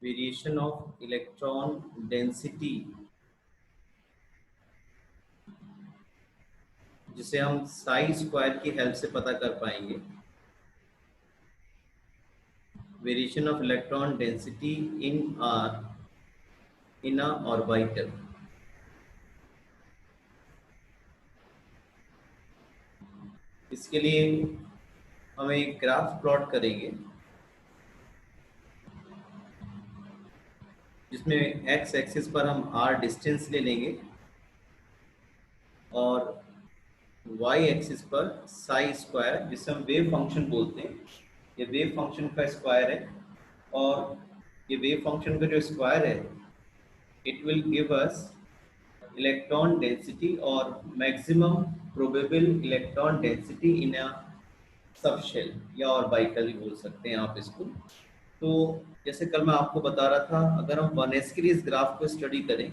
Variation of electron density, जिसे हम Sai square की हेल्प से पता कर पाएंगे। Variation of electron density in or in a orbital. इसके लिए हम एक ग्राफ प्लॉट करेंगे जिसमें एक्स एक्सिस पर हम आर डिस्टेंस ले लेंगे और वाई एक्सिस पर साई स्क्वायर, जिसे हम वेव फंक्शन बोलते हैं, ये वेव फंक्शन का स्क्वायर है। और ये वेव फंक्शन का जो स्क्वायर है, it will give us electron density और maximum probable electron density in a subshell या ऑर्बिटल बोल सकते हैं आप इसको। तो जैसे कल मैं आपको बता रहा था, अगर हम 1s के लिए इस ग्राफ को स्टडी करें,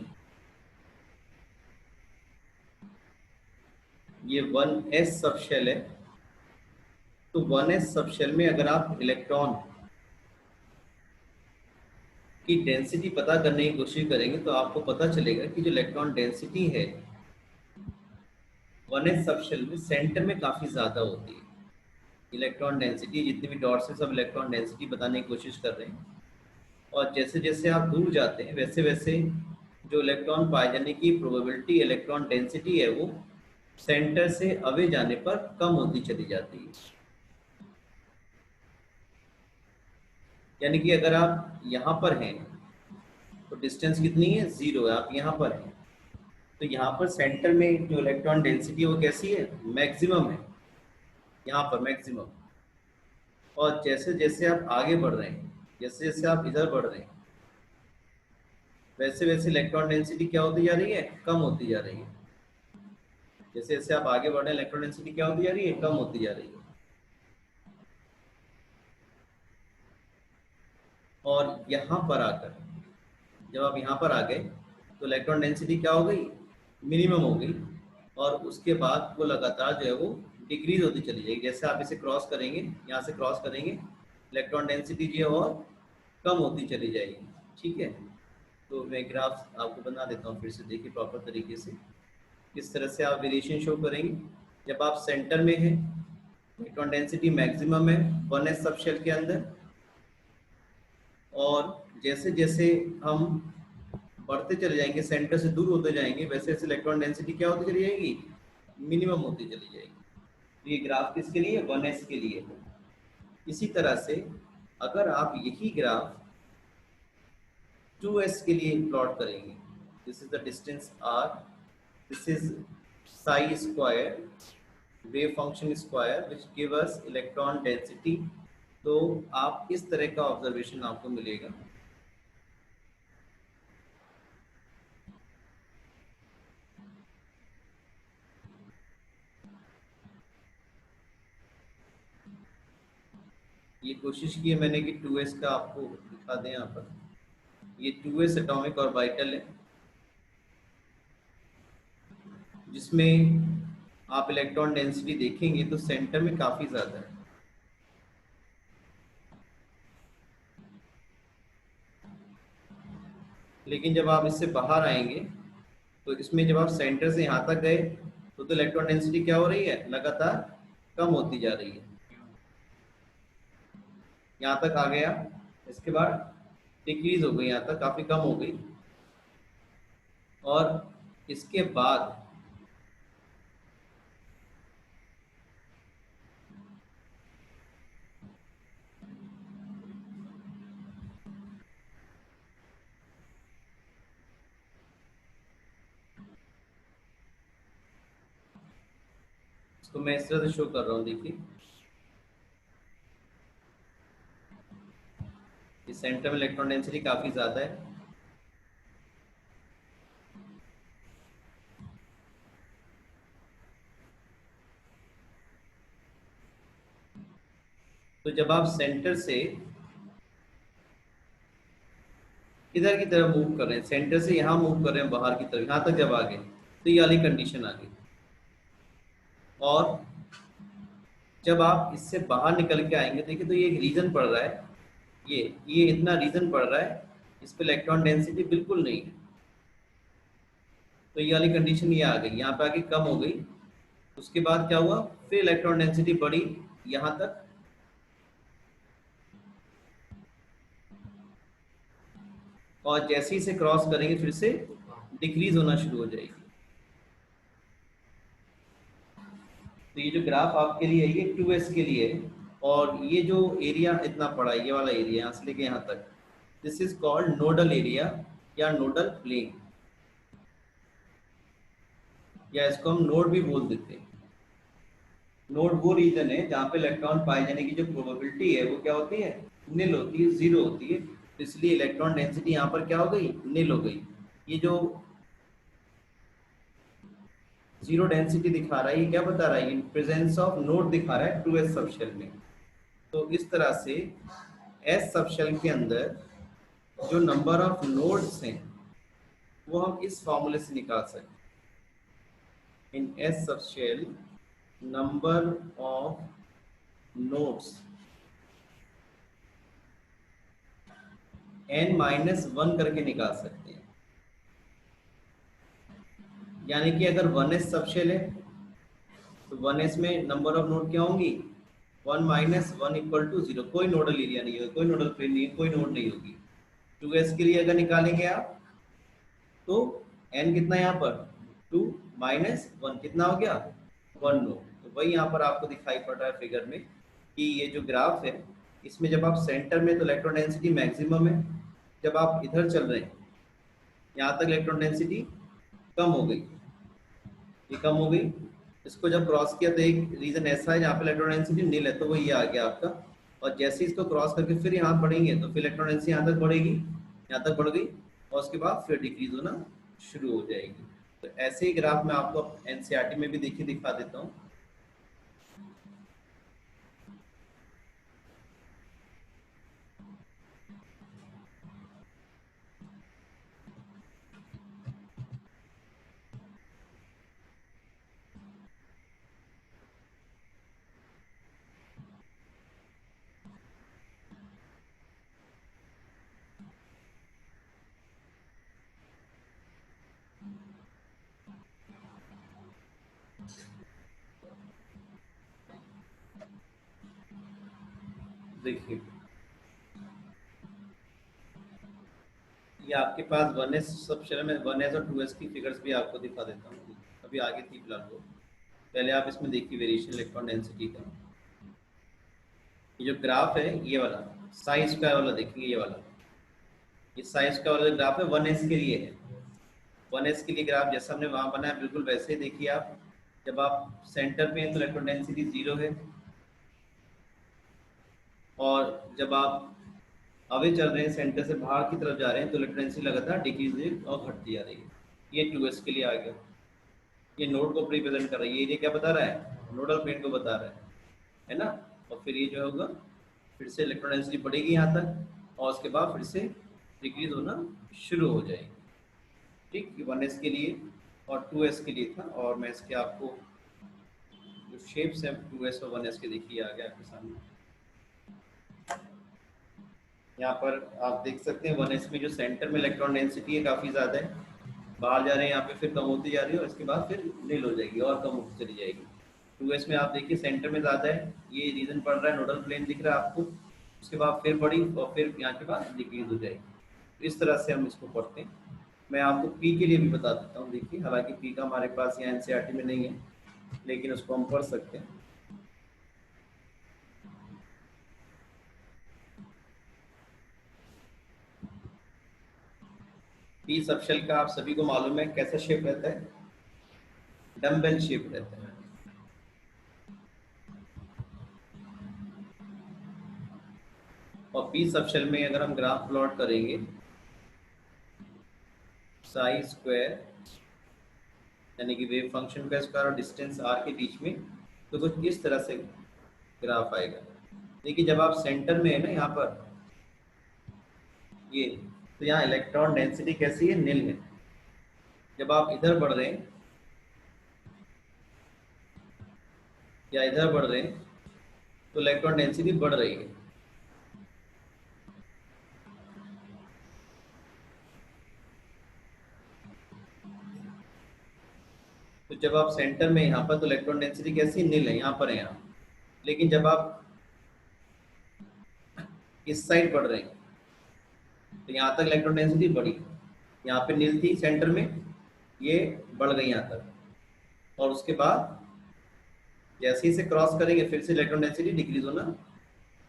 ये 1s सबशेल है। तो 1s सबशेल में अगर आप इलेक्ट्रॉन की डेंसिटी पता करने की कोशिश करेंगे तो आपको पता चलेगा कि जो इलेक्ट्रॉन डेंसिटी है 1s सबशेल में सेंटर में काफ़ी ज़्यादा होती है। इलेक्ट्रॉन डेंसिटी जितनी भी डॉट्स हैं सब इलेक्ट्रॉन डेंसिटी बताने की कोशिश कर रहे हैं। और जैसे जैसे आप दूर जाते हैं वैसे वैसे जो इलेक्ट्रॉन पाए जाने की प्रोबेबिलिटी, इलेक्ट्रॉन डेंसिटी है, वो सेंटर से अवे जाने पर कम होती चली जाती है। यानी कि अगर आप यहाँ पर हैं तो डिस्टेंस कितनी है, 0 है। आप यहाँ पर हैं तो यहाँ पर सेंटर में जो इलेक्ट्रॉन डेंसिटी है वो कैसी है, मैक्सिमम है, यहाँ पर मैक्सिमम। और जैसे जैसे आप आगे बढ़ रहे हैं, जैसे जैसे आप इधर बढ़ रहे हैं, वैसे वैसे इलेक्ट्रॉन डेंसिटी क्या होती जा रही है, कम होती जा रही है। जैसे जैसे आप आगे बढ़ रहे हैं इलेक्ट्रॉन डेंसिटी क्या होती जा रही है, कम होती जा रही है। और यहाँ पर आकर जब आप यहाँ पर आ गए तो इलेक्ट्रॉन डेंसिटी क्या हो गई, मिनिमम हो गई। और उसके बाद वो लगातार जो है वो डिक्रीज होती चली जाएगी। जैसे आप इसे क्रॉस करेंगे, यहाँ से क्रॉस करेंगे, इलेक्ट्रॉन डेंसिटी जो है और कम होती चली जाएगी। ठीक है, तो मैं ग्राफ आपको बना देता हूँ फिर से, देखिए प्रॉपर तरीके से किस तरह से आप वेरिएशन शो करेंगे। जब आप सेंटर में हैं, इलेक्ट्रॉन डेंसिटी मैक्सिमम है 1s सबशेल के अंदर। और जैसे जैसे हम बढ़ते चले जाएंगे, सेंटर से दूर होते जाएंगे, वैसे वैसे इलेक्ट्रॉन डेंसिटी क्या होती चली जाएगी, मिनिमम होती चली जाएगी। तो ये ग्राफ किसके लिए, 1s के लिए। इसी तरह से अगर आप यही ग्राफ 2s के लिए प्लॉट करेंगे, this is the distance r, this is Sai square, wave function square which give us electron density. तो आप इस तरह का ऑब्जर्वेशन आपको मिलेगा। ये कोशिश की है मैंने कि 2s का आपको दिखा दें। यहाँ पर ये 2s एटॉमिक ऑर्बिटल है जिसमें आप इलेक्ट्रॉन डेंसिटी देखेंगे तो सेंटर में काफ़ी ज़्यादा है। लेकिन जब आप इससे बाहर आएंगे तो इसमें जब आप सेंटर से यहाँ तक गए तो इलेक्ट्रॉन डेंसिटी क्या हो रही है, लगातार कम होती जा रही है। यहाँ तक आ गया, इसके बाद डिक्रीज हो गई, यहाँ तक काफ़ी कम हो गई। और इसके बाद इसको मैं इस तरह से शो कर रहा हूँ, देखिए इस सेंटर में इलेक्ट्रॉन डेंसिटी काफ़ी ज़्यादा है। तो जब आप सेंटर से इधर की तरफ मूव कर रहे हैं, सेंटर से यहाँ मूव कर रहे हैं बाहर की तरफ, यहाँ तक जब आ गए तो ये वाली कंडीशन आ गई। और जब आप इससे बाहर निकल के आएंगे, देखिए तो ये एक रीजन पड़ रहा है, ये इतना रीजन पड़ रहा है इस पे इलेक्ट्रॉन डेंसिटी बिल्कुल नहीं है। तो ये वाली कंडीशन ये आ गई, यहाँ पे आके कम हो गई। उसके बाद क्या हुआ, फिर इलेक्ट्रॉन डेंसिटी बढ़ी यहाँ तक, और जैसे ही इसे क्रॉस करेंगे फिर से डिक्रीज होना शुरू हो जाएगी। तो ये जो ग्राफ आपके लिए है ये 2s के लिए है, और ये जो एरिया इतना बड़ा है, ये वाला एरिया यहाँ से लेके यहाँ तक, this is called nodal area या नोडल प्लेन, या इसको हम नोड भी बोल देते हैं। नोड वो रीजन है जहाँ पे इलेक्ट्रॉन पाए जाने की जो प्रोबेबिलिटी है वो क्या होती है, निल होती है, जीरो होती है। तो इसलिए इलेक्ट्रॉन डेंसिटी यहाँ पर क्या हो गई, निल हो गई। ये जो जीरो डेंसिटी दिखा रहा है ये क्या बता रहा है, इन प्रेजेंस ऑफ नोड दिखा रहा है 2s सबशेल में। तो इस तरह से s सबशेल के अंदर जो नंबर ऑफ नोड्स हैं वो हम इस फॉर्मूले से निकाल सकते हैं। इन s subshell number of nodes n-1 करके निकाल सकते हैं। यानी कि अगर 1s सबशेल है तो 1s में नंबर ऑफ नोड क्या होंगी, 1-1 इक्वल टू 0। कोई नोडल एरिया नहीं होगा, कोई नोडल प्लेन नहीं है, कोई नोड नहीं होगी। 2s के लिए अगर निकालेंगे आप तो n कितना यहाँ पर 2-1 कितना हो गया 1 नोड। तो वही यहाँ पर आपको दिखाई पड़ रहा है फिगर में कि ये जो ग्राफ है इसमें जब आप सेंटर में तो इलेक्ट्रॉन डेंसिटी मैक्सिमम है, जब आप इधर चल रहे हैं यहाँ तक इलेक्ट्रॉन डेंसिटी कम हो गई, ये कम हो गई। इसको जब क्रॉस किया तो एक रीजन ऐसा है जहाँ पे इलेक्ट्रॉन डेंसिटी नील है, तो वो ये आ गया आपका। और जैसे ही इसको क्रॉस करके फिर यहाँ बढ़ेंगे तो फिर इलेक्ट्रॉन डेंसिटी यहाँ तक बढ़ेगी, यहाँ तक बढ़ गई, और उसके बाद फिर डिक्रीज होना शुरू हो जाएगी। तो ऐसे ही ग्राफ मैं आपको एनसीईआरटी में भी देखिए दिखा देता हूँ। देखिए ये आपके पास 1s सबशेल में 1s और 2s की फिगर्स भी आपको दिखा देता हूँ, अभी आगे थी फिलहाल वो। पहले आप इसमें देखिए वेरिएशन इलेक्ट्रॉन डेंसिटी का। ये जो ग्राफ है ये वाला साई स्क्वायर वाला देखिए, ये वाला ये साई स्क्वायर वाला ग्राफ है 1s के लिए है। 1s के लिए ग्राफ जैसा हमने वहां बनाया बिल्कुल वैसे ही देखिए आप। जब आप सेंटर पे हैं तो इलेक्ट्रॉन डेंसिटी 0 है, और जब आप अवे चल रहे हैं सेंटर से बाहर की तरफ जा रहे हैं तो इलेक्ट्रॉन डेंसिटी लगातार डिक्रीज और घटती जा रही है। ये 2s के लिए आ गया। ये नोड को रिप्रेजेंट कर रहा है, ये क्या बता रहा है, नोडल प्लेन को बता रहा है ना। और फिर ये जो होगा फिर से इलेक्ट्रॉन डेंसिटी बढ़ेगी यहाँ तक, और उसके बाद फिर से डिक्रीज होना शुरू हो जाएगी। ठीक, ये 1s के लिए और 2s के लिए था। और मैं इसके आपको जो शेप्स हैं 2s और 1s के देखिए आ गया आपके सामने। यहाँ पर आप देख सकते हैं 1s में जो सेंटर में इलेक्ट्रॉन डेंसिटी है काफ़ी ज़्यादा है, बाहर जा रहे हैं यहाँ पे फिर कम होती जा रही है, और इसके बाद फिर नील हो जाएगी और कम होती चली जाएगी। 2s में आप देखिए सेंटर में ज़्यादा है, ये रीजन पड़ रहा है, नोडल प्लेन दिख रहा है आपको। उसके बाद फिर बढ़ी और फिर यहाँ के बाद डिक्रीज हो जाएगी। तो इस तरह से हम इसको पढ़ते हैं। मैं आपको पी के लिए भी बता देता हूँ, देखिए हालांकि पी का हमारे पास यहाँ एनसीईआरटी में नहीं है, लेकिन उसको हम पढ़ सकते हैं। पी सबशेल का आप सभी को मालूम है कैसा शेप रहता है, डम्बेल शेप रहता है। और पी सबशेल में अगर हम ग्राफ प्लॉट करेंगे साई स्क्वायर यानी कि वेव फंक्शन का स्क्वायर और डिस्टेंस आर के बीच में, तो कुछ इस तरह से ग्राफ आएगा। देखिए जब आप सेंटर में है ना यहाँ पर ये, तो यहाँ इलेक्ट्रॉन डेंसिटी कैसी है, नील है। जब आप इधर बढ़ रहे हैं या इधर बढ़ रहे हैं तो इलेक्ट्रॉन डेंसिटी बढ़ रही है। तो जब आप सेंटर में यहाँ पर, तो इलेक्ट्रॉन डेंसिटी कैसी नील है, यहाँ पर है यहाँ। लेकिन जब आप इस साइड बढ़ रहे हैं तो यहाँ तक इलेक्ट्रॉन डेंसिटी बढ़ी, यहाँ पे नील थी सेंटर में, ये बढ़ गई यहाँ तक, और उसके बाद जैसे ही इसे क्रॉस करेंगे फिर से इलेक्ट्रॉन डेंसिटी डिक्रीज होना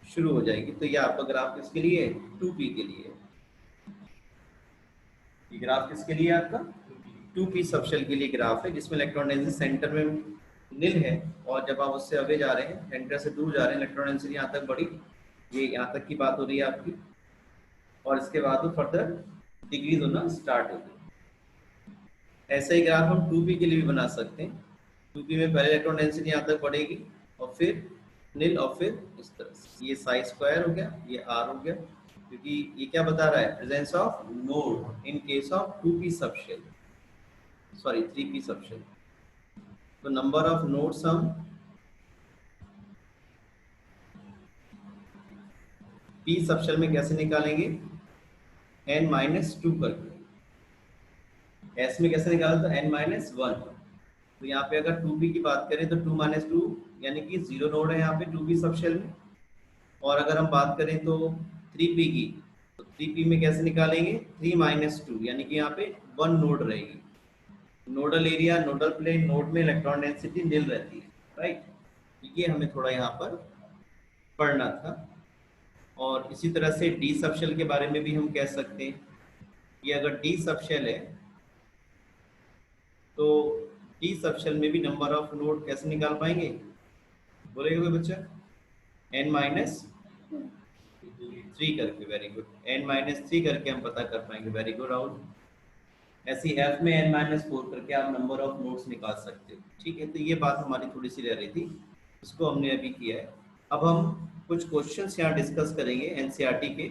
शुरू हो जाएगी। तो ये आपका ग्राफ किसके लिए है, 2p के लिए। ये ग्राफ किसके लिए है आपका, 2p सबशेल के लिए ग्राफ है, जिसमें इलेक्ट्रॉन डेंसिटी सेंटर में नील है, और जब आप उससे अवे जा रहे हैं, सेंटर से दूर जा रहे हैं, इलेक्ट्रॉन डेंसिटी यहाँ तक बढ़ी, ये यहाँ तक की बात हो रही है आपकी, और इसके बाद वो फर्दर डिक्रीज होना स्टार्ट हो गई। ऐसा ही ग्राफ हम 2p के लिए भी बना सकते हैं। 2p में पहले इलेक्ट्रॉन डेंसिटी यहाँ तक बढ़ेगी और फिर नील, और फिर इस तरह से ये साई स्क्वायर हो गया, ये r हो गया, क्योंकि ये क्या बता रहा है, presence of node in case of 2p subshell, sorry 3p subshell. तो नंबर ऑफ नोड्स हम p सबशेल में कैसे निकालेंगे, n-2 करके। s में कैसे निकाला, तो n-1। तो यहाँ पे अगर 2p की बात करें तो 2 - 2 यानी कि 0 नोड है यहाँ पे 2p सबशेल में। और अगर हम बात करें तो 3p की, तो 3p में कैसे निकालेंगे, 3 - 2 यानी कि यहाँ पे 1 नोड रहेगी। Nodal area, nodal plane, node में इलेक्ट्रॉन डेंसिटी नील रहती है, राइट। ये हमें थोड़ा यहाँ पर पढ़ना था। और इसी तरह से डी सबशेल के बारे में भी हम कह सकते हैं कि अगर डी सबशेल है तो डी सबशेल में भी नंबर ऑफ नोड कैसे निकाल पाएंगे, बोलेगा कोई बच्चा, n-3 करके। वेरी गुड, n-3 करके हम पता कर पाएंगे। Very good Rahul. ऐसी f में n-4 करके आप नंबर ऑफ नोड्स निकाल सकते हो, ठीक है। तो ये बात हमारी थोड़ी सी रह रही थी, इसको हमने अभी किया है। अब हम कुछ क्वेश्चंस यहाँ डिस्कस करेंगे एनसीईआरटी के।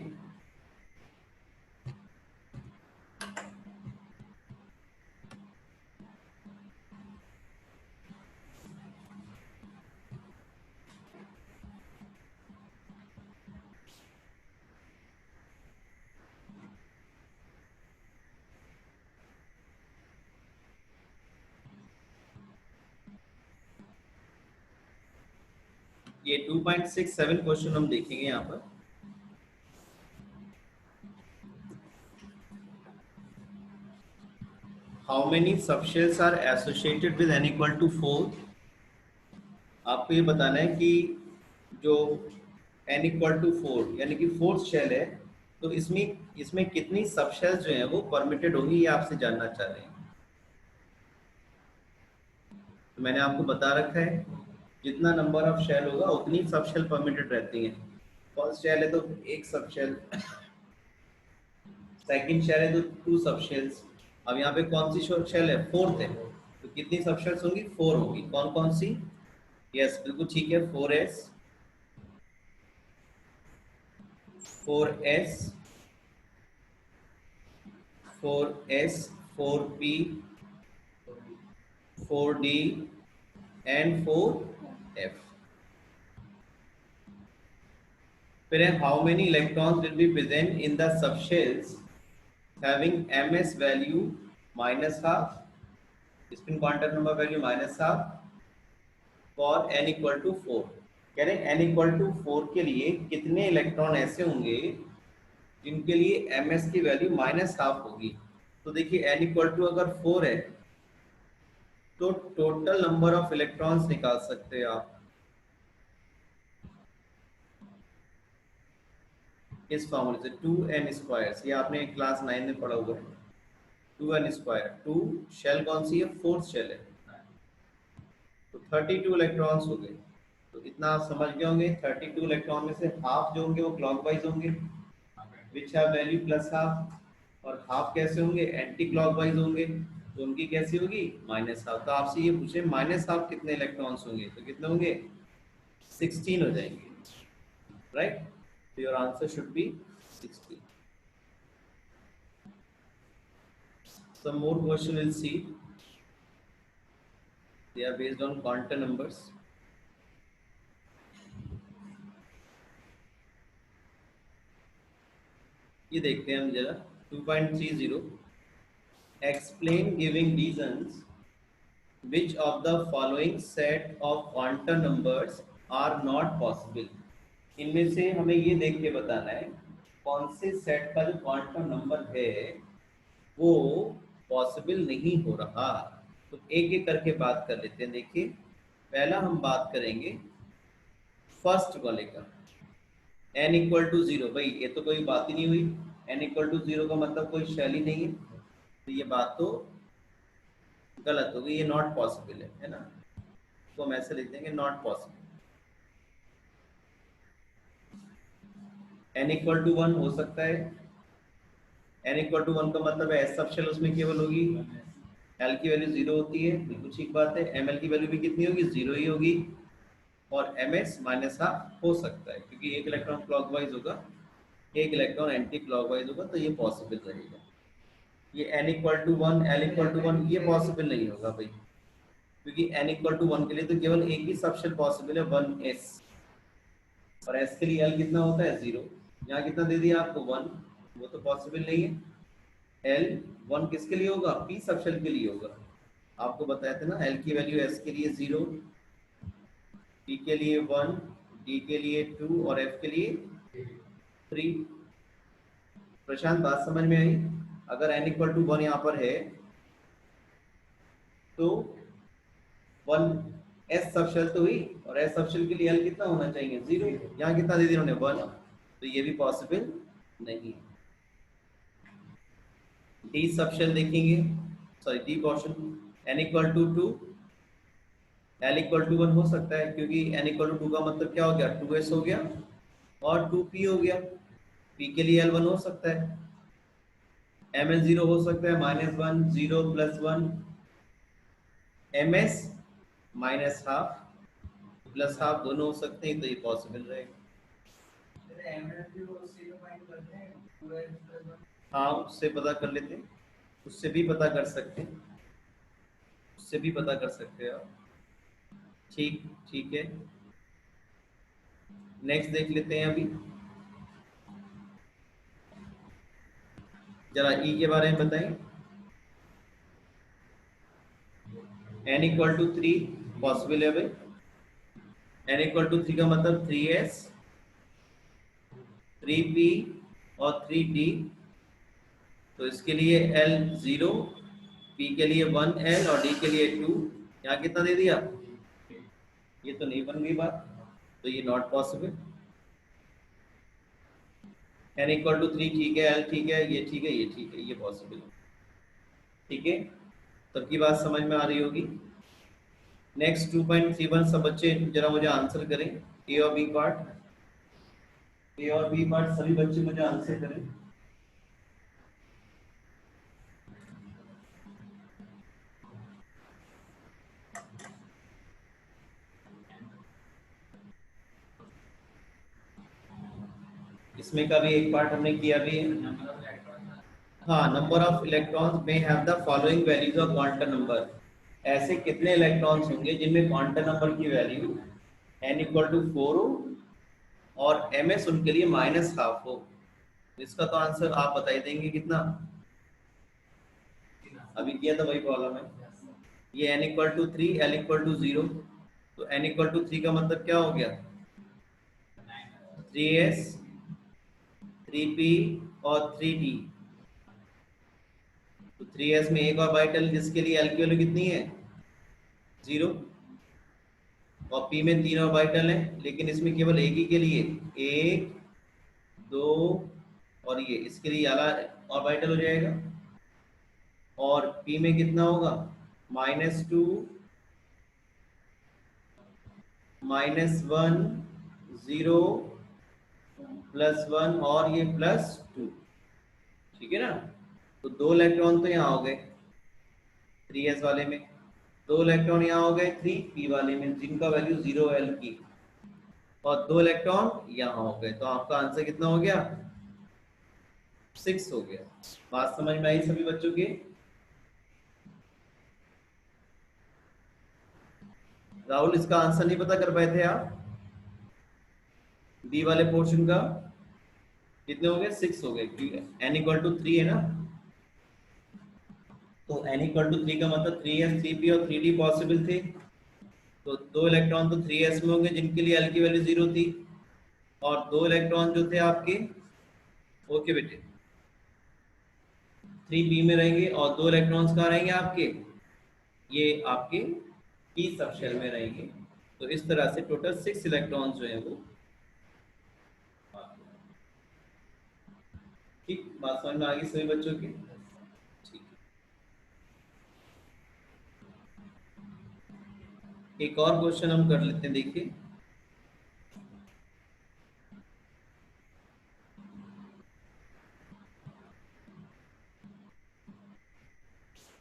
ये 2.67 क्वेश्चन हम देखेंगे यहाँ पर। How many subshells are associated with n=4। आपको ये बताना है कि जो n=4 यानी कि फोर्थ शेल है, तो इसमें कितनी सबशेल्स जो हैं वो परमिटेड होंगी, ये आपसे जानना चाह रहे हैं। तो मैंने आपको बता रखा है जितना नंबर ऑफ शेल होगा उतनी सबशेल परमिटेड रहती हैं। फर्स्ट शेल है तो एक सबशेल, सेकंड शेल है तो 2 सबशेल्स। अब यहाँ पे कौन सी शेल है, फोर्थ है, तो कितनी सबशेल्स होंगी, 4 होंगी। कौन कौन सी, यस बिल्कुल ठीक है, 4s 4s 4p 4d and 4f। फिर है how many electrons will be present in the subshells having ms value -12, spin quantum number value -12 for n=4। कह रहे हैं n=4 के लिए कितने इलेक्ट्रॉन ऐसे होंगे जिनके लिए ms की वैल्यू -12 होगी। तो देखिए n= अगर 4 है तो टोटल नंबर ऑफ इलेक्ट्रॉन्स निकाल सकते हैं आप इस फॉर्मूले से, 2n²। ये आपने क्लास 9 में पढ़ा हुआ है, 2n²। 2 शेल कौन सी है, फोर्थ शेल है, तो 32 इलेक्ट्रॉन्स हो गए। तो इतना आप समझ गए होंगे। 32 इलेक्ट्रॉन में से हाफ जो होंगे वो क्लॉकवाइज होंगे, विच हैव वैल्यू +12, और हाफ कैसे होंगे, एंटी क्लॉकवाइज होंगे, तो उनकी कैसी होगी, -12। तो आपसे ये पूछे -12 कितने इलेक्ट्रॉन्स होंगे, तो कितने होंगे, 16 हो जाएंगे, राइट। तो your answer should be 16। Some more question we'll see. They are based on quantum numbers. ये देखते हैं हम जरा 2.30। Explain giving reasons which of the following set of quantum numbers are not possible. इनमें से हमें ये देख के बताना है कौन से सेट का जो क्वांटम नंबर है वो पॉसिबल नहीं हो रहा। तो एक एक करके बात कर लेते हैं। देखिए, पहला हम बात करेंगे फर्स्ट वाले का, n इक्वल टू जीरो। भाई ये तो कोई बात ही नहीं हुई, n इक्वल टू जीरो का मतलब कोई शैली नहीं है, तो ये बात तो गलत हो गई, ये नॉट पॉसिबल है ना। तो हम ऐसे लिख देंगे not possible. n equal to one हो सकता है, n इक्वल टू वन का मतलब है एस सब शेल उसमें केवल होगी, l की वैल्यू जीरो होती है, बिल्कुल ठीक बात है। ml की वैल्यू भी कितनी होगी, जीरो ही होगी। और ms माइनस हाफ हो सकता है क्योंकि एक इलेक्ट्रॉन क्लॉकवाइज होगा, एक इलेक्ट्रॉन एंटी क्लॉकवाइज होगा, तो ये पॉसिबल रहेगा। ये n equal to one, l equal to one, ये पॉसिबल नहीं होगा भाई, क्योंकि n इक्वल टू वन के लिए तो केवल एक ही सबशेल पॉसिबल है, वन s, और s के लिए l कितना होता है, जीरो। यहाँ कितना दे दिया आपको, वन, वो तो पॉसिबल नहीं है। l वन किसके लिए होगा, p सबशेल के लिए होगा। आपको बताया था ना, l की वैल्यू s के लिए जीरो, p के लिए वन, d के लिए टू और f के लिए थ्री। प्रशांत बात समझ में आई? अगर n इक्वल टू वन यहाँ पर है तो वन एस सबशेल तो हुई, और एस सबशेल के लिए एल कितना होना चाहिए, जीरो। यहाँ कितना दे दिया उन्होंने, वन, तो ये भी पॉसिबल नहीं। डी सबशेल देखेंगे, sorry D portion, N equal to two, L equal to one हो सकता है क्योंकि एन इक्वल टू टू का मतलब क्या हो गया, टू एस हो गया और टू पी हो गया। पी के लिए एल वन हो सकता है, एम एल जीरो हो सकता है, minus one, zero plus one, M S minus half plus half, दोनों हो सकते हैं, तो ये पॉसिबल रहेगा। हाँ उससे पता कर लेते हैं, उससे भी पता कर सकते हैं, उससे भी पता कर सकते हैं आप। ठीक, ठीक है, नेक्स्ट देख लेते हैं। अभी जरा ई के बारे में बताएं। n equal to three possible है भाई, n इक्वल टू थ्री का मतलब थ्री एस, थ्री पी और थ्री डी। तो इसके लिए l जीरो, p के लिए वन l और d के लिए टू। यहाँ कितना दे दिया, ये तो नहीं बन गई बात, तो ये not possible. n equal to three ठीक है, l ठीक है, ये ठीक है, ये ठीक है, ये पॉसिबल है। ठीक है, सबकी बात समझ में आ रही होगी। नेक्स्ट 2.31 सब बच्चे जरा मुझे आंसर करें, ए और बी पार्ट, ए और बी पार्ट सभी बच्चे मुझे आंसर करें। इसमें का भी एक पार्ट हमने किया भी है। हाँ, नंबर ऑफ इलेक्ट्रॉन्स में have the following values of quantum number. ऐसे कितने इलेक्ट्रॉन्स होंगे जिनमें क्वांटम नंबर की value n equal to four हो और ms उनके लिए माइनस हाफ हो। इसका तो आंसर आप बता ही देंगे कितना, अभी किया था वही प्रॉब्लम है। ये n equal to three, l equal to zero, तो n इक्वल टू थ्री का मतलब क्या हो गया, थ्री एस, थ्री पी और थ्री डी। तो थ्री एस में एक ऑर्बिटल जिसके लिए l की वैल्यू कितनी है, जीरो, और p में तीन ऑर्बिटल है लेकिन इसमें केवल एक ही के लिए, एक, दो और ये, इसके लिए वाला ऑर्बिटल हो जाएगा। और p में कितना होगा, minus two, minus one, zero, plus one और ये प्लस टू। ठीक है ना, तो दो इलेक्ट्रॉन तो यहाँ हो गए थ्री एस वाले में, दो इलेक्ट्रॉन यहाँ हो गए थ्री पी वाले में जिनका वैल्यू जीरो एल की, और दो इलेक्ट्रॉन यहाँ हो गए, तो आपका आंसर कितना हो गया, सिक्स हो गया। बात समझ में आई सभी बच्चों के? राहुल इसका आंसर नहीं पता कर पाए थे आप, बी वाले पोर्शन का कितने हो गए, सिक्स हो गए, एन इक्वल टू थ्री है ना। तो n इक्वल टू 3 का मतलब 3s 3p और 3d पॉसिबल थे, तो 2 इलेक्ट्रॉन तो 3s में होंगे जिनके लिए l की वैल्यू 0 थी, और 2 इलेक्ट्रॉन जो थे आपके, ओके बेटे, 3p में रहेंगे, और 2 इलेक्ट्रॉन्स कहाँ रहेंगे आपके, ये आपके p सब शेल में रहेंगे। तो इस तरह से टोटल 6 इलेक्ट्रॉन्स जो हैं वो, ठीक बात समझ में आ गई सभी बच्चों की? ठीक है, एक और क्वेश्चन हम कर लेते हैं, देखिए।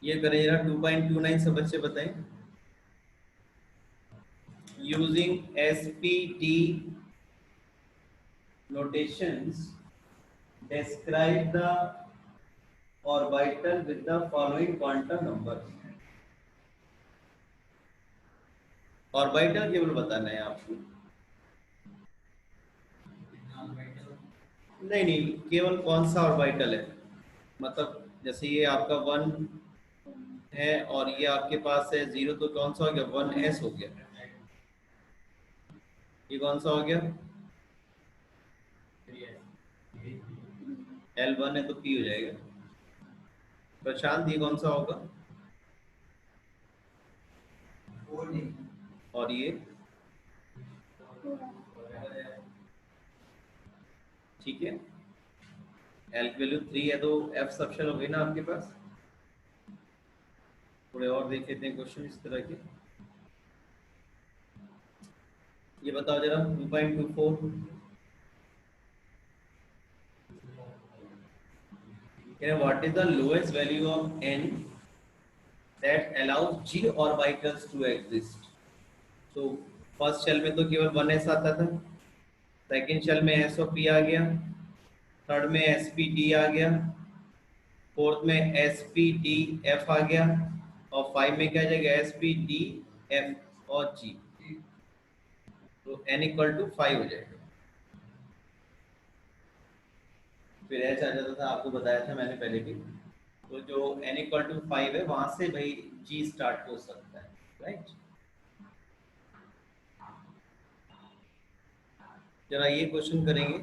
ये करें जरा 2.29, सब बच्चे बताएं। Using SPT notations, describe the orbital with the following quantum numbers। Orbital केवल बताना है आपको, नहीं नहीं, केवल कौन सा ऑर्बिटल है, मतलब जैसे ये आपका 1 है और ये आपके पास है 0, तो कौन सा हो गया, 1s हो गया। ये कौन सा हो गया, L1 है तो P हो जाएगा। प्रशांत ये कौन सा होगा, और ये, ठीक है, L की वैल्यू 3 है तो F सबशेल हो गई ना आपके पास। थोड़े और देख लेते हैं क्वेश्चन इस तरह के। ये बताओ जरा 2.24, what is the lowest value of n that allows g orbitals to exist। तो फर्स्ट शेल में तो केवल 1s आता था, सेकंड शेल में s और p आ गया, थर्ड में sp d आ गया, फोर्थ में sp d f आ गया, और 5 में क्या आ जाएगा, sp d f और g। तो n इक्वल टू 5 हो जाएगा। फिर h आ जाता था, आपको बताया था मैंने पहले भी। तो जो n इक्वल टू 5 है वहां से भाई g स्टार्ट हो सकता है, राइट। जरा ये क्वेश्चन करेंगे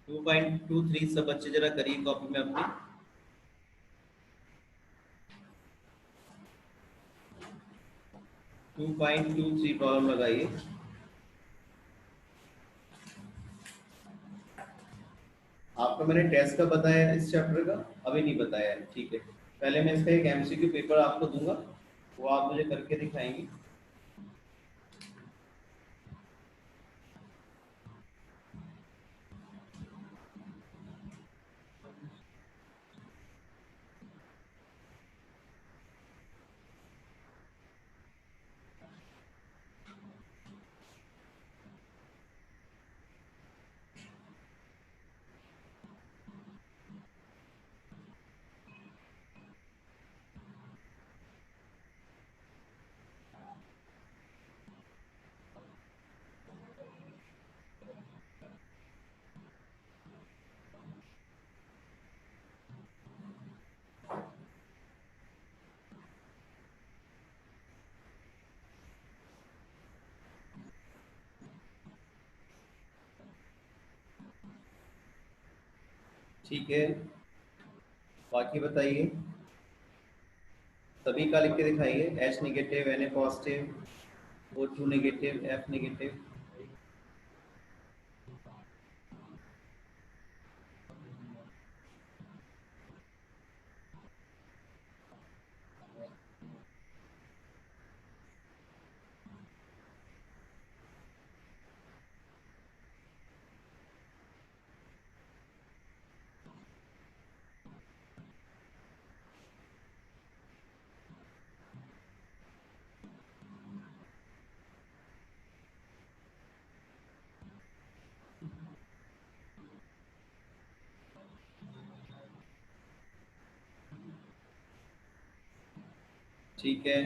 2.23, सब बच्चे जरा करिए कॉपी में अपनी। 2.23 प्रॉब्लम लगाइए। आपको मैंने टेस्ट का बताया इस चैप्टर का, अभी नहीं बताया है, ठीक है। पहले मैं इसका एक एमसीक्यू पेपर आपको दूंगा, वो आप मुझे करके दिखाएंगे। ठीक है, बाकी बताइए, सभी का लिख के दिखाइए। H negative, Na positive, O2 negative, F negative. ठीक है,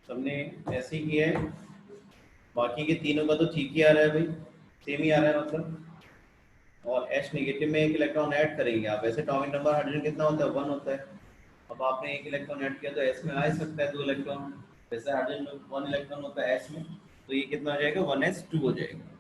सबने ऐसे ही किया है, बाकी के तीनों का तो ठीक ही आ रहा है भाई, सेम ही आ रहा है मतलब। और H नेगेटिव में एक इलेक्ट्रॉन ऐड करेंगे आप, वैसे एटॉमिक नंबर हाइड्रोजन कितना होता है, 1 होता है। अब आपने एक इलेक्ट्रॉन ऐड किया तो S में आ ही सकता है 2 इलेक्ट्रॉन, वैसे हाइड्रोजन में 1 इलेक्ट्रॉन होता है S में, तो ये कितना हो जाएगा, 1s2 हो जाएगा।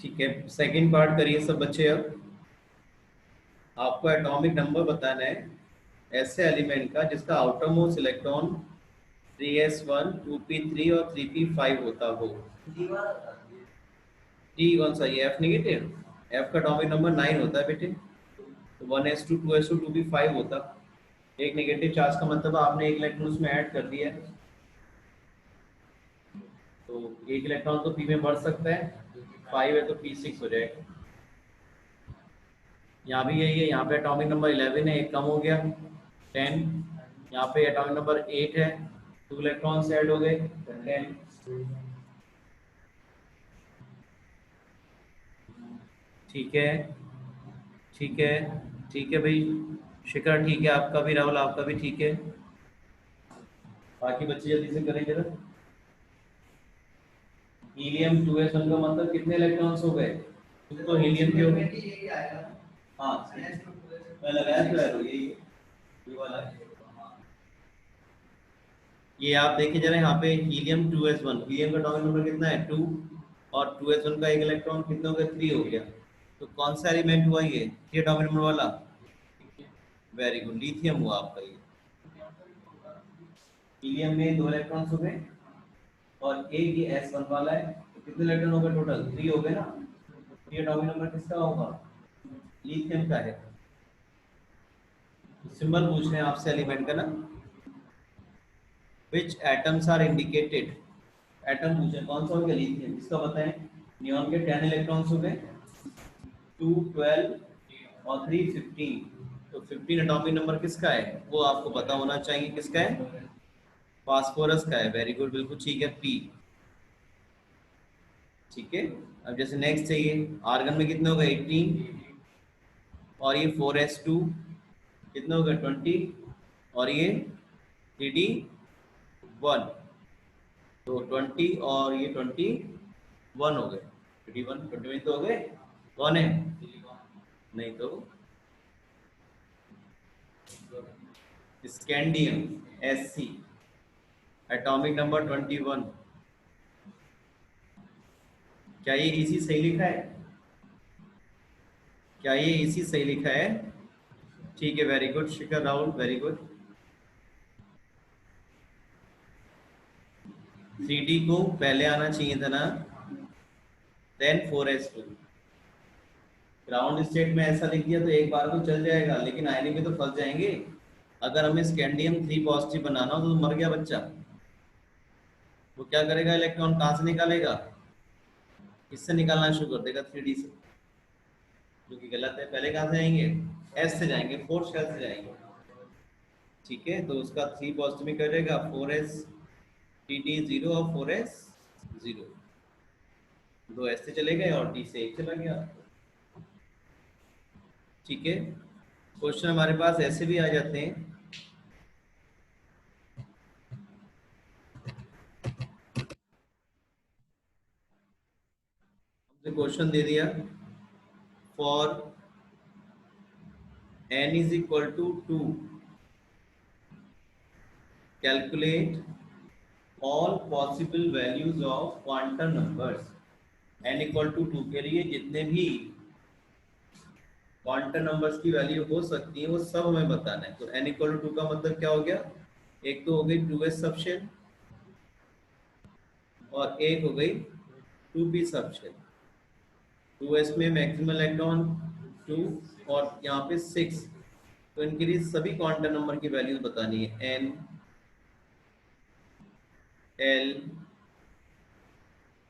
ठीक है, सेकंड पार्ट करिए सब बच्चे। अब आपको एटॉमिक नंबर बताना है ऐसे एलिमेंट का जिसका outer most electron 3s1 2p3 और 3p5 होता हो। टी कौन सा, ये F नेगेटिव, F का एटॉमिक नंबर 9 होता है बेटे, तो 1s2 2s2 2p5 होता। एक नेगेटिव चार्ज का मतलब आपने एक इलेक्ट्रॉन उसमें ऐड कर दिया है, तो एक इलेक्ट्रॉन तो p में बढ़ सकता है, 5 है तो p6 हो जाएगा। यहाँ भी यही है, यहाँ पे एटॉमिक नंबर 11 है, एक कम हो गया 10, यहाँ पे एटॉमिक नंबर 8 है, 2 इलेक्ट्रॉन्स ऐड हो गए 10। ठीक है, ठीक है, ठीक है भाई, शिखर ठीक है, आपका भी, राहुल आपका भी ठीक है। बाकी बच्चे जल्दी से करें जरा। हीलियम 2s1 का मतलब कितने इलेक्ट्रॉन्स हो गए, तुम तो हीलियम के हो गए। हाँ मैं लगाया तो है ये वाला है। ये आप देखिए जरा, यहाँ पे हीलियम 2s1, हीलियम का एटॉमिक नंबर कितना है 2, और 2s1 का एक इलेक्ट्रॉन कितना हो गया 3 हो गया, तो कौन सा एलिमेंट हुआ ये एटॉमिक नंबर वाला, वेरी गुड, लिथियम हुआ आपका ये। हीलियम में 2 इलेक्ट्रॉन्स हो गए और एक ये s1 वाला है, तो कितने इलेक्ट्रॉन हो गए टोटल 3 हो गए ना। ये एटॉमिक नंबर किसका होगा, लिथियम का है। सिंबल पूछ रहे हैं आपसे एलिमेंट का ना, विच एटम्स आर इंडिकेटेड, एटम पूछे कौन सा हो गया लिथियम, इसका बताएं। नियॉन के 10 इलेक्ट्रॉन्स हो गए, 2 12 और 3 15, तो 15 एटॉमिक नंबर किसका है वो आपको पता होना चाहिए, किसका है, फास्फोरस का है, वेरी गुड, बिल्कुल ठीक है, पी। ठीक है, अब जैसे नेक्स्ट चाहिए, आर्गन में कितने हो गए 18, और ये 4s2 कितने हो गए 20, और ये 3d1, तो 20 और ये 21 हो गए, 21 तो हो गए, कौन है, नहीं तो स्कैंडियम Sc, एटॉमिक नंबर 21। क्या ये इसी सही लिखा है, क्या ये इसी सही लिखा है, ठीक है, वेरी गुड शिखर राहुल, वेरी गुड। 3d को पहले आना चाहिए था ना, देन 4s2, ग्राउंड स्टेट में ऐसा लिख दिया तो एक बार तो चल जाएगा, लेकिन आयनिक में तो फंस जाएंगे। अगर हमें स्कैंडियम 3 पॉजिटिव बनाना हो तो मर गया बच्चा, वो क्या करेगा, इलेक्ट्रॉन कहाँ से निकालेगा, इससे निकालना शुरू कर देगा 3d से, जो कि गलत है। पहले कहाँ से आएंगे, S से जाएंगे, फोर्थ शेल से जाएंगे। ठीक है, तो उसका 3 पॉजिटिव में करेगा 4s, टी 0 और 4s 0, 2 S से चले गए और D से 1 चला गया। ठीक है, क्वेश्चन हमारे पास ऐसे भी आ जाते हैं, हमसे क्वेश्चन दे दिया, for n is equal to 2 calculate all possible values of quantum numbers, n equal to 2 के लिए जितने भी क्वांटम नंबर्स की वैल्यू हो सकती है वो सब हमें बताना है। तो n इक्वल टू 2 का मतलब क्या हो गया, एक तो हो गई 2s सबशेल और एक हो गई 2p सबशेल। 2s में मैक्सिमम इलेक्ट्रॉन 2 और यहाँ पे 6, तो इनके लिए सभी क्वांटम नंबर की वैल्यूज बतानी है, n L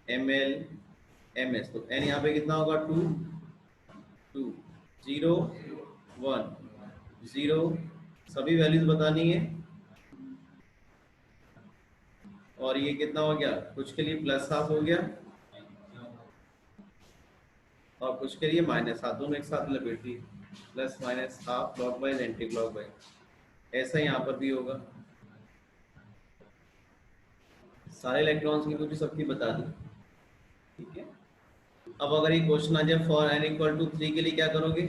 M L M S. तो एन यहाँ पे कितना होगा 2 2 0 1 0, सभी वैल्यूज बतानी है। और ये कितना हो गया, कुछ के लिए प्लस हाफ हो गया और कुछ के लिए माइनस हाफ, दोनों एक साथ लपेटी, plus minus half clockwise anti clockwise. ऐसा यहाँ पर भी होगा, सारे इलेक्ट्रॉन्स की कुछ सबकी बता दी। ठीक है, अब अगर ये क्वेश्चन आ जाए फॉर n इक्वल टू 3 के लिए क्या करोगे,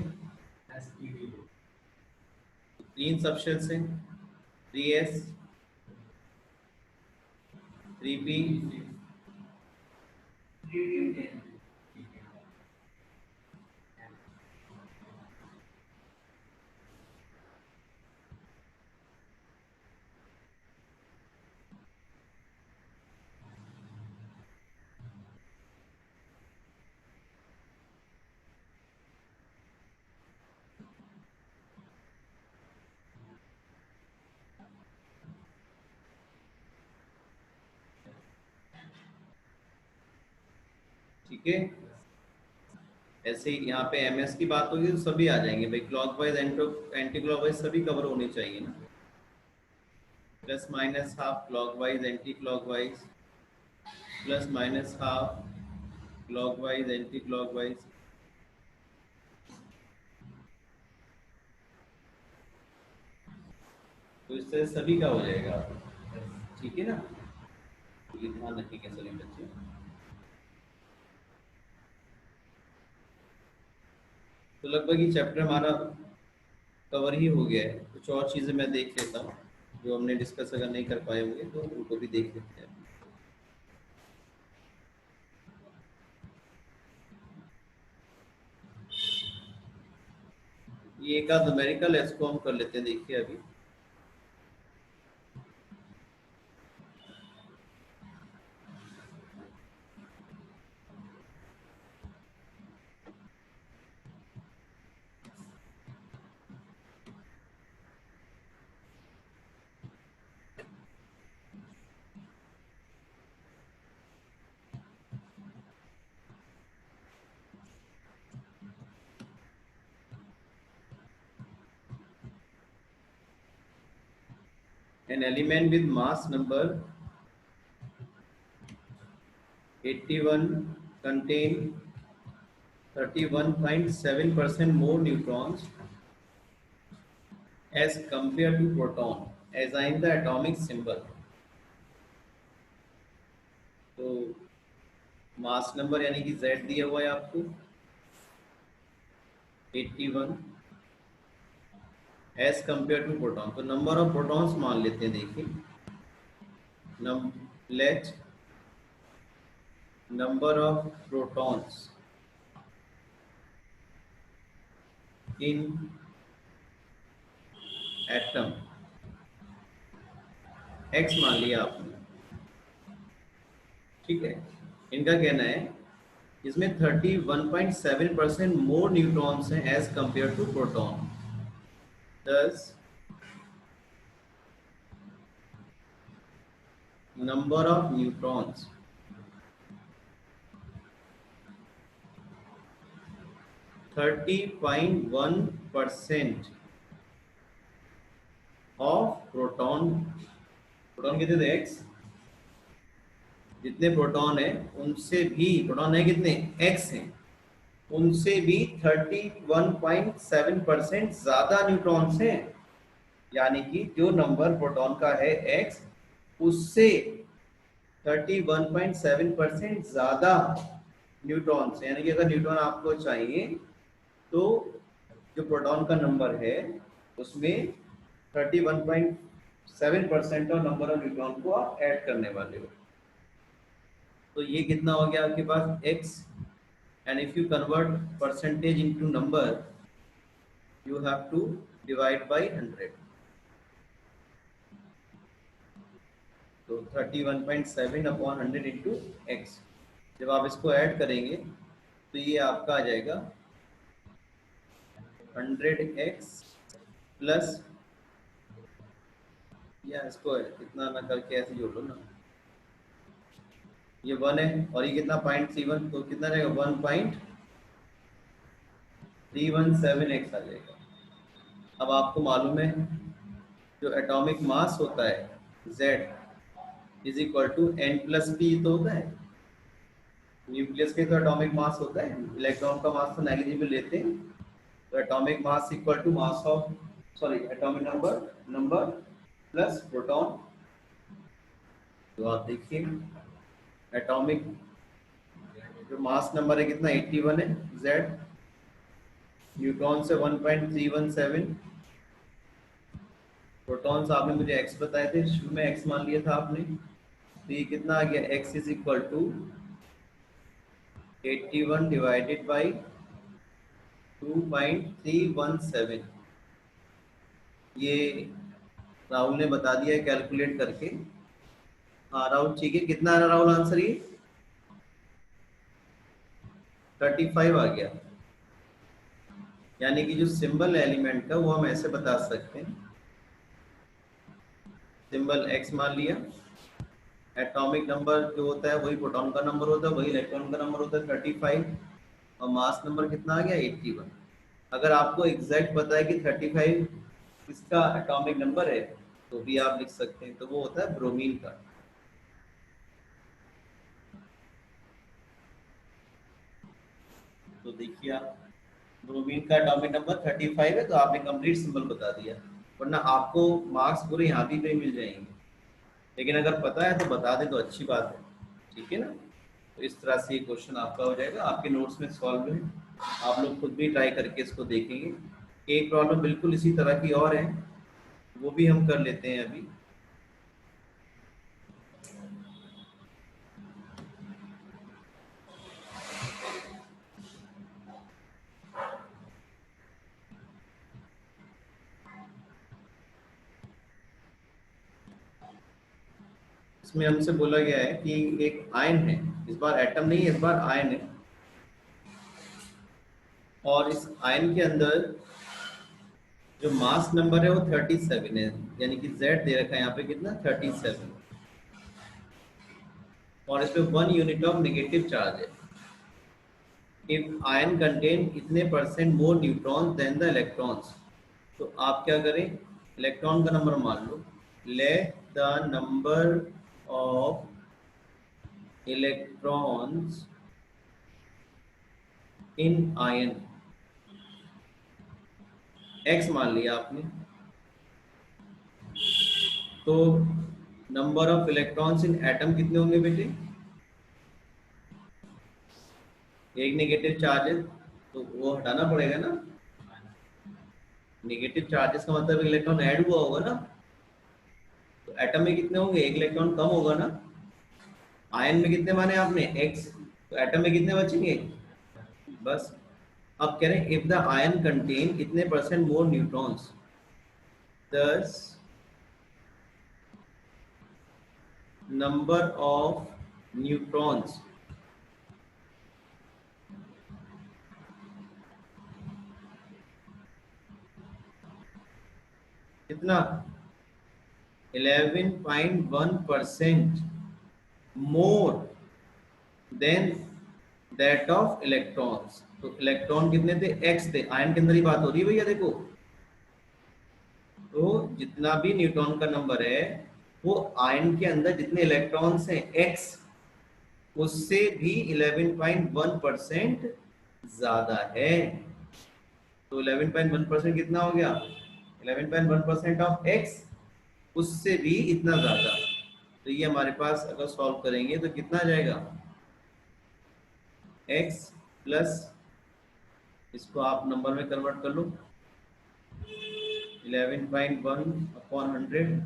3 सबशेल्स हैं, 3s 3p, ठीक है। ऐसे ही यहाँ पे ms की बात होगी तो सभी आ जाएंगे भाई, क्लॉकवाइज एंटी क्लॉकवाइज सभी कवर होने चाहिए ना, plus minus half clockwise anti clockwise, plus minus half clockwise anti clockwise. तो इस तरह सभी का हो जाएगा, ठीक है ना। ये ध्यान रखिएगा सभी बच्चे। तो लगभग ये चैप्टर हमारा कवर ही हो गया है। कुछ और चीज़ें मैं देख लेता हूँ जो हमने डिस्कस अगर नहीं कर पाए होंगे तो उनको भी देख लेते हैं। ये एक आध न्यूमेरिकल है, इसको हम कर लेते हैं, देखिए अभी। An element with mass number 81 contain 31.7% more neutrons as compared to proton. Assign the atomic symbol. तो मास नंबर यानी कि Z दिया हुआ है आपको 81 एज कंपेयर टू प्रोटॉन। तो नंबर ऑफ प्रोटॉन्स मान लेते हैं, देखिए let number of protons in atom x मान लिया आपने, ठीक है। इनका कहना है इसमें 31.7% मोर न्यूट्रॉन्स हैं एज कंपेयर टू प्रोटॉन। दस number of neutrons (30.1% of proton कितने थे x, जितने प्रोटॉन है उनसे भी, प्रोटॉन है कितने x हैं, उनसे भी 31.7% ज्यादा न्यूट्रॉन्स हैं। यानी कि जो नंबर प्रोटॉन का है x, उससे 31.7% ज्यादा न्यूट्रॉन्स। यानी कि अगर न्यूट्रॉन आपको चाहिए तो जो प्रोटॉन का नंबर है उसमें 31.7% और नंबर ऑफ न्यूट्रॉन को आप ऐड करने वाले हो। तो ये कितना हो गया आपके पास x, and if you convert percentage into number you have to divide by 100। तो 31.7 अपॉन 100 इंटू एक्स। जब आप इसको ऐड करेंगे तो ये आपका आ जाएगा 100x प्लस, या इसको इतना ना करके ऐसे जोड़ लो ना, ये 1 है और ये कितना 0.31, तो कितना रहेगा 1.317x आ जाएगा। अब आपको मालूम है जो एटॉमिक मास होता है Z is equal to n+p तो होता है, न्यूक्लियस के तो एटॉमिक मास होता है, इलेक्ट्रॉन का मास तो नेग्लिजिबल लेते हैं, तो atomic mass equal to mass of sorry atomic number plus proton. तो आप देखिए एटॉमिक जो मास नंबर है कितना 81 है Z, न्यूट्रॉन से 1.317, प्रोटॉन्स आपने मुझे x बताए थे, शुरू में x मान लिया था आपने, तो ये कितना आ गया x is equal to 81 divided by 2.317। ये राहुल ने बता दिया है कैलकुलेट करके। हाँ राहुल ठीक है, कितना आ रहा राहुल आंसर ये 35 आ गया। यानी कि जो सिंबल एलिमेंट का वो हम ऐसे बता सकते हैं, सिंबल x मान लिया, एटॉमिक नंबर जो होता है वही प्रोटॉन का नंबर होता है, वही इलेक्ट्रॉन का नंबर होता है 35, और मास नंबर कितना आ गया 81। अगर आपको एग्जैक्ट पता है कि 35 किसका एटॉमिक नंबर है तो भी आप लिख सकते हैं, तो वो होता है ब्रोमीन का। तो देखिए आप ब्रोमीन का एटॉमिक नंबर 35 है, तो आपने कंप्लीट सिंबल बता दिया, वरना आपको मार्क्स पूरे यहाँ भी मिल जाएंगे, लेकिन अगर पता है तो बता दें तो अच्छी बात है, ठीक है ना। तो इस तरह से ये क्वेश्चन आपका हो जाएगा, आपके नोट्स में सॉल्व है, आप लोग खुद भी ट्राई करके इसको देखेंगे। एक प्रॉब्लम बिल्कुल इसी तरह की और है, वो भी हम कर लेते हैं अभी। इसमें हमसे बोला गया है कि एक आयन है, इस बार एटम नहीं है, इस बार आयन है, और इस आयन के अंदर जो मास नंबर है वो 37 है, यानी कि Z दे रखा है यहाँ पे कितना 37, और इसमें 1 यूनिट ऑफ नेगेटिव चार्ज है। इफ आयन कंटेन इतने % more neutron than the electrons, तो आप क्या करें, इलेक्ट्रॉन का नंबर मान लो, let the number of electrons in ion x मान लिया आपने, तो number of electrons in atom कितने होंगे बेटे, एक नेगेटिव चार्ज है तो वो हटाना पड़ेगा ना, नेगेटिव चार्जेस का मतलब इलेक्ट्रॉन ऐड हुआ होगा ना, तो एटम में कितने होंगे, एक इलेक्ट्रॉन कम होगा ना। आयन में कितने माने आपने x, तो एटम में कितने बचेंगे बस। अब कह रहे हैं इफ द आयन कंटेन इतने % मोर न्यूट्रॉन्स, दस नंबर ऑफ न्यूट्रॉन्स कितना 11.1% more than that of electrons, तो इलेक्ट्रॉन कितने थे x थे, आयन के अंदर ही बात हो रही है भैया देखो, तो जितना भी न्यूट्रॉन का नंबर है वो आयन के अंदर जितने इलेक्ट्रॉन्स हैं x उससे भी 11.1% ज्यादा है, तो 11.1% कितना हो गया 11.1% ऑफ x, उससे भी इतना ज्यादा, तो ये हमारे पास अगर सॉल्व करेंगे तो कितना आ जाएगा x प्लस, इसको आप नंबर में कन्वर्ट कर लो 11.1/100,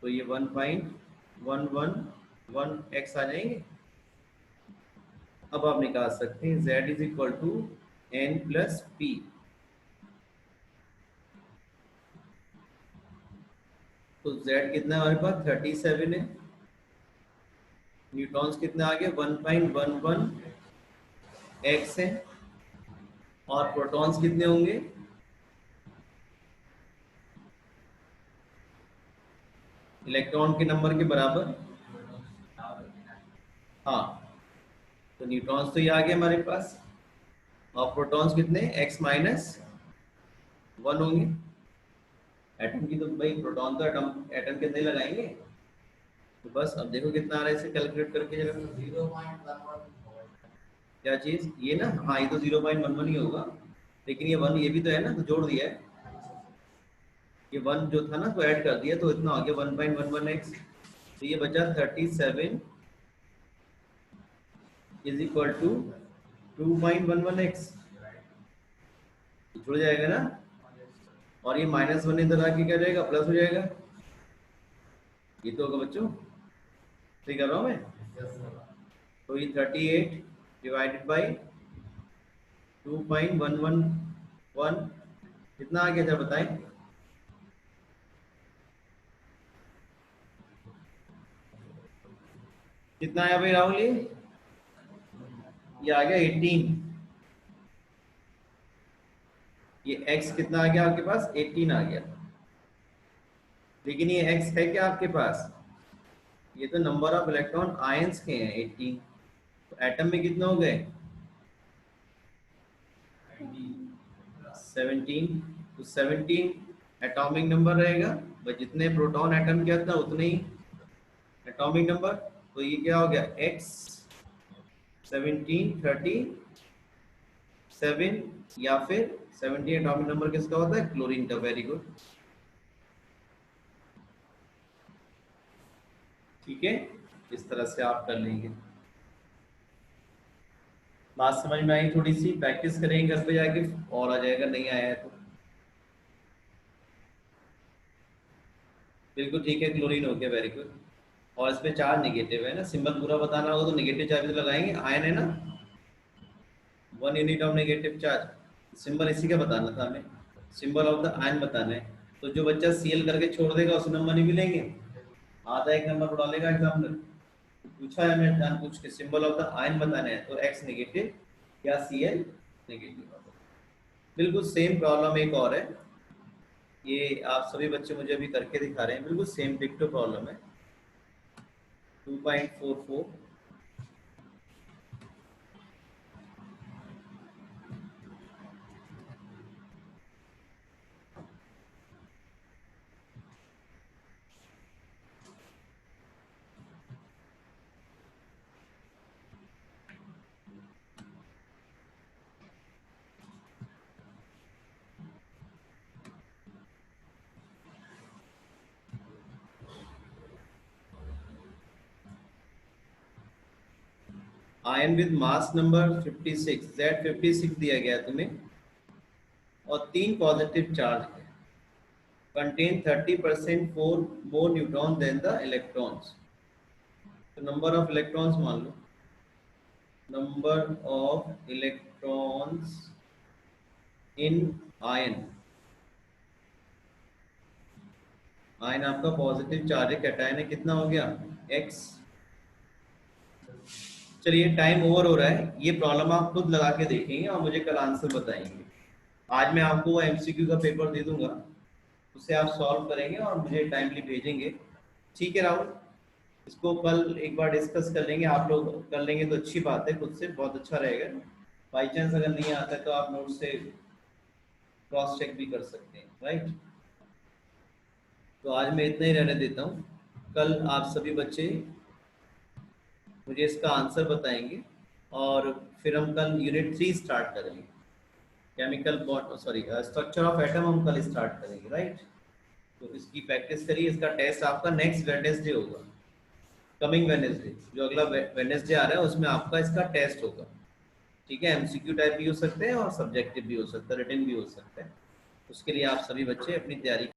तो ये 1.111x आ जाएंगे। अब आप निकाल सकते हैं z is equal to n+p, तो z कितना है हमारे पास 37 है, न्यूट्रॉन्स कितना आ गया 1.11x है, और प्रोटॉन्स कितने होंगे इलेक्ट्रॉन के नंबर के बराबर। हाँ, तो न्यूट्रॉन्स तो ये आ गए हमारे पास, और प्रोटॉन्स कितने, x माइनस 1 होंगे। एटम की तो भाई प्रोटॉन तो एटम के अंदर ही लगाएंगे। तो बस अब देखो कितना आ रहा है, इसे कैलकुलेट करके जरा। 0.11 क्या चीज ये ना, हाँ ये तो 0.11 ही होगा, लेकिन ये 1 ये भी तो है ना, तो जोड़ दिया है, ये 1 जो था ना तो ऐड कर दिया, तो इतना हो गया 1.11x। तो ये बचा 37 इज इक्वल टू 2.11x, जुड़ जाएगा ना, और ये -1 इधर आके क्या जाएगा, प्लस हो जाएगा। ये तो होगा बच्चों, सही कर रहा हूँ मैं। तो ये 38 डिवाइडेड बाई 2.111 कितना आ गया, जरा बताएं। कितना आया भाई राहुल, ये आ गया 18। ये x कितना आ गया आपके पास, 18 आ गया। लेकिन ये x है क्या आपके पास, ये तो नंबर ऑफ इलेक्ट्रॉन आयंस के हैं 18। तो एटम में कितने हो गए, 17। तो 17 एटॉमिक नंबर रहेगा, बस जितने प्रोटॉन एटम के अंदर उतने ही एटॉमिक नंबर। तो ये क्या हो गया, x 17 37, या फिर 17 एटॉमिक नंबर किसका होता है, क्लोरीन का। वेरी गुड, ठीक है, इस तरह से आप कर लेंगे। बात समझ में आई, थोड़ी सी प्रैक्टिस करेंगे घर पे जाके और आ जाएगा, नहीं आया है तो। बिल्कुल ठीक है, क्लोरीन हो गया, वेरी गुड। और इसमें चार्ज नेगेटिव है ना, सिंबल पूरा बताना होगा तो नेगेटिव चार्ज तो लगाएंगे, आयन है ना, 1 unit of negative charge. Symbol इसी का बताना था हमें, सिंबल ऑफ द आयन बताना है। तो जो बच्चा सीएल करके छोड़ देगा उसे नंबर नहीं मिलेंगे, आधा एक नंबर उड़ा लेगा एग्जामिनर। पूछा है हमने जान पूछ के, सिंबल ऑफ द आयन बताना है, तो एक्स नेगेटिव या सीएल नेगेटिव। बिल्कुल सेम प्रॉब्लम एक और है, ये आप सभी बच्चे मुझे अभी करके दिखा रहे हैं, बिल्कुल सेम डिक्टो प्रॉब्लम है। 2.44 ion with mass number 56, Z56 दिया गया तुम्हें, और 3 पॉजिटिव चार्ज है, contain 30% more neutron than the electrons. तो नंबर ऑफ इलेक्ट्रॉन्स मान लो, number of electrons in ion, ion आपका पॉजिटिव चार्ज है, कैटायन है, कितना हो गया x। चलिए टाइम ओवर हो रहा है, ये प्रॉब्लम आप खुद लगा के देखेंगे और मुझे कल आंसर बताएंगे। आज मैं आपको वो एमसीक्यू का पेपर दे दूंगा, उसे आप सॉल्व करेंगे और मुझे टाइमली भेजेंगे, ठीक है राहुल। इसको कल एक बार डिस्कस कर लेंगे, आप लोग कर लेंगे तो अच्छी बात है, खुद से बहुत अच्छा रहेगा। बाई चांस अगर नहीं आता है तो आप नोट से क्रॉस चेक भी कर सकते हैं, राइट। तो आज मैं इतना ही रहने देता हूँ, कल आप सभी बच्चे मुझे इसका आंसर बताएंगे, और फिर हम कल यूनिट 3 स्टार्ट करेंगे, chemical bond sorry structure of atom हम कल स्टार्ट करेंगे, राइट। तो इसकी प्रैक्टिस करिए, इसका टेस्ट आपका नेक्स्ट वेडनेसडे होगा, कमिंग वेडनेसडे, जो अगला वेडनेसडे आ रहा है उसमें आपका इसका टेस्ट होगा, ठीक है। एमसीक्यू टाइप भी हो सकते हैं और सब्जेक्टिव भी हो सकता है, रिटन भी हो सकता है। उसके लिए आप सभी बच्चे अपनी तैयारी